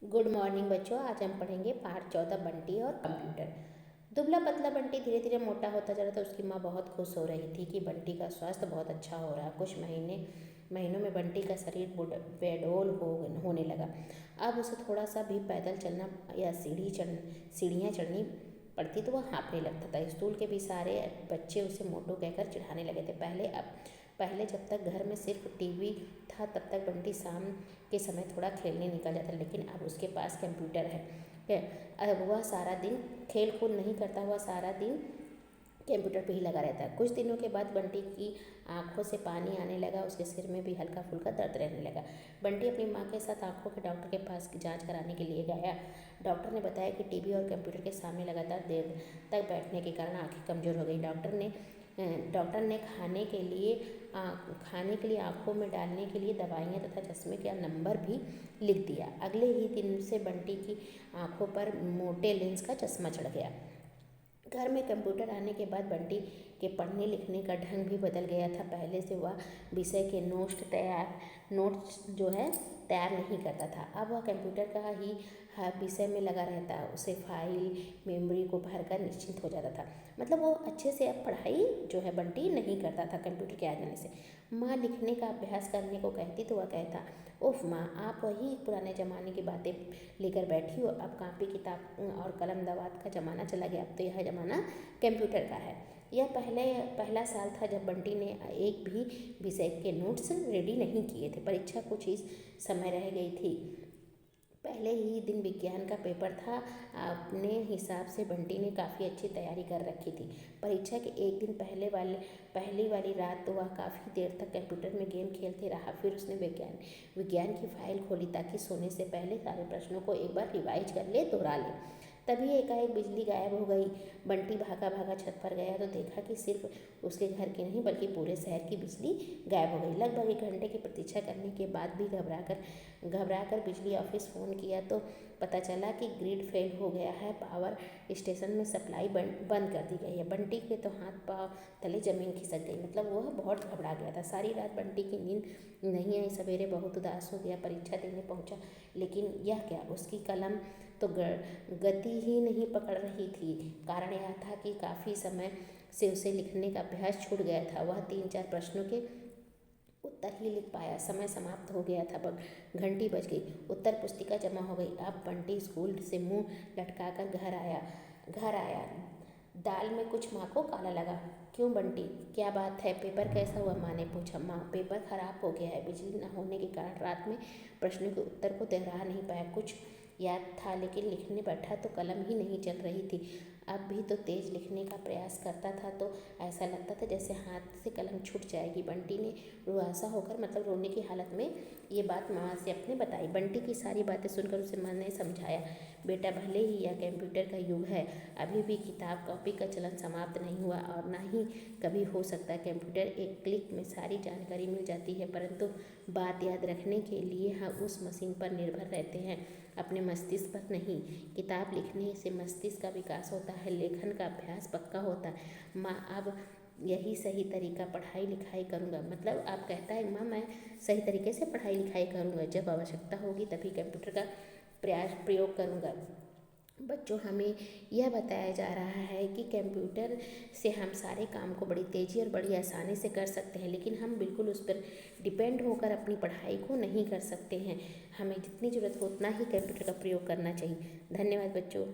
Good morning बच्चों। आज हम पढ़ेंगे पाठ 14 बंटी और कंप्यूटर। दुबला पतला बंटी धीरे धीरे मोटा होता जा रहा था। उसकी माँ बहुत खुश हो रही थी कि बंटी का स्वास्थ्य बहुत अच्छा हो रहा। कुछ महीनों में बंटी का शरीर बेडौल होने लगा। अब उसे थोड़ा सा भी पैदल चलना या सीढ़ियाँ चढ़नी पड़ती तो वह हाँफने लगता था। स्कूल के भी सारे बच्चे उसे मोटू कहकर चिढ़ाने लगे थे। पहले जब तक घर में सिर्फ टीवी था तब तक बंटी शाम के समय थोड़ा खेलने निकल जाता, लेकिन अब उसके पास कंप्यूटर है। अब वह सारा दिन खेल कूद नहीं करता, वह सारा दिन कंप्यूटर पे ही लगा रहता है। कुछ दिनों के बाद बंटी की आंखों से पानी आने लगा। उसके सिर में भी हल्का फुल्का दर्द रहने लगा। बंटी अपनी माँ के साथ आंखों के डॉक्टर के पास जांच कराने के लिए गया। डॉक्टर ने बताया कि टीवी और कंप्यूटर के सामने लगातार देर तक बैठने के कारण आंखें कमज़ोर हो गई। डॉक्टर ने खाने के लिए आंखों में डालने के लिए दवाइयाँ तथा चश्मे का नंबर भी लिख दिया। अगले ही दिन से बंटी की आंखों पर मोटे लेंस का चश्मा चढ़ गया। घर में कंप्यूटर आने के बाद बंटी के पढ़ने लिखने का ढंग भी बदल गया था। पहले से वह विषय के नोट्स तैयार नहीं करता था। अब वह कंप्यूटर का ही हर विषय में लगा रहता। उसे फाइल मेमोरी को भरकर निश्चिंत हो जाता था। मतलब वो अच्छे से अब पढ़ाई बंटी नहीं करता था कंप्यूटर के आ जाने से। माँ लिखने का अभ्यास करने को कहती तो वह कहता, उफ माँ, आप वही पुराने ज़माने की बातें लेकर बैठी हो। अब कापी किताब और कलम दवात का ज़माना चला गया। अब तो यह ज़माना कंप्यूटर का है। यह पहला साल था जब बंटी ने एक भी विषय के नोट्स रेडी नहीं किए थे। परीक्षा कुछ ही समय रह गई थी। पहले ही दिन विज्ञान का पेपर था। अपने हिसाब से बंटी ने काफ़ी अच्छी तैयारी कर रखी थी। परीक्षा के एक दिन पहली वाली रात तो वह काफ़ी देर तक कंप्यूटर में गेम खेलते रहा। फिर उसने विज्ञान की फाइल खोली ताकि सोने से पहले सारे प्रश्नों को एक बार रिवाइज कर ले, दोहरा ले। तभी एकाएक बिजली गायब हो गई। बंटी भागा भागा छत पर गया तो देखा कि सिर्फ उसके घर की नहीं बल्कि पूरे शहर की बिजली गायब हो गई। लगभग 1 घंटे की प्रतीक्षा करने के बाद भी घबराकर बिजली ऑफिस फ़ोन किया तो पता चला कि ग्रिड फेल हो गया है। पावर स्टेशन में सप्लाई बंद कर दी गई है। बंटी के तो हाथ पाँव तले जमीन खिसक गई। मतलब वह बहुत घबरा गया था। सारी रात बंटी की नींद नहीं आई। सवेरे बहुत उदास हो गया। परीक्षा देने पहुंचा, लेकिन यह क्या, उसकी कलम तो गति ही नहीं पकड़ रही थी। कारण यह था कि काफ़ी समय से उसे लिखने का अभ्यास छूट गया था। वह 3-4 प्रश्नों के उत्तर ही लिख पाया। समय समाप्त हो गया था। घंटी बज गई। उत्तर पुस्तिका जमा हो गई। अब बंटी स्कूल से मुंह लटकाकर घर आया। दाल में कुछ माँ को काला लगा। क्यों बंटी, क्या बात है? पेपर कैसा हुआ? माँ ने पूछा। माँ, पेपर खराब हो गया है। बिजली न होने के कारण रात में प्रश्नों के उत्तर को दोहरा नहीं पाया। कुछ याद था लेकिन लिखने बैठा तो कलम ही नहीं चल रही थी। अब भी तो तेज लिखने का प्रयास करता था तो ऐसा लगता था जैसे हाथ से कलम छूट जाएगी। बंटी ने रुआसा होकर, मतलब रोने की हालत में, ये बात माँ से अपने बताई। बंटी की सारी बातें सुनकर उसे माँ ने समझाया, बेटा, भले ही यह कंप्यूटर का युग है, अभी भी किताब कॉपी का चलन समाप्त नहीं हुआ और ना ही कभी हो सकता। कंप्यूटर एक क्लिक में सारी जानकारी मिल जाती है, परंतु बात याद रखने के लिए हम उस मशीन पर निर्भर रहते हैं, अपने मस्तिष्क पर नहीं। किताब लिखने से मस्तिष्क का विकास होता है, लेखन का अभ्यास पक्का होता है। माँ, अब यही सही तरीका पढ़ाई लिखाई करूँगा। मतलब आप कहता है, माँ, मैं सही तरीके से पढ़ाई लिखाई करूँगा। जब आवश्यकता होगी तभी कंप्यूटर का प्रयोग करूँगा। बच्चों, हमें यह बताया जा रहा है कि कंप्यूटर से हम सारे काम को बड़ी तेज़ी और बड़ी आसानी से कर सकते हैं, लेकिन हम बिल्कुल उस पर डिपेंड होकर अपनी पढ़ाई को नहीं कर सकते हैं। हमें जितनी ज़रूरत हो उतना ही कंप्यूटर का प्रयोग करना चाहिए। धन्यवाद बच्चों।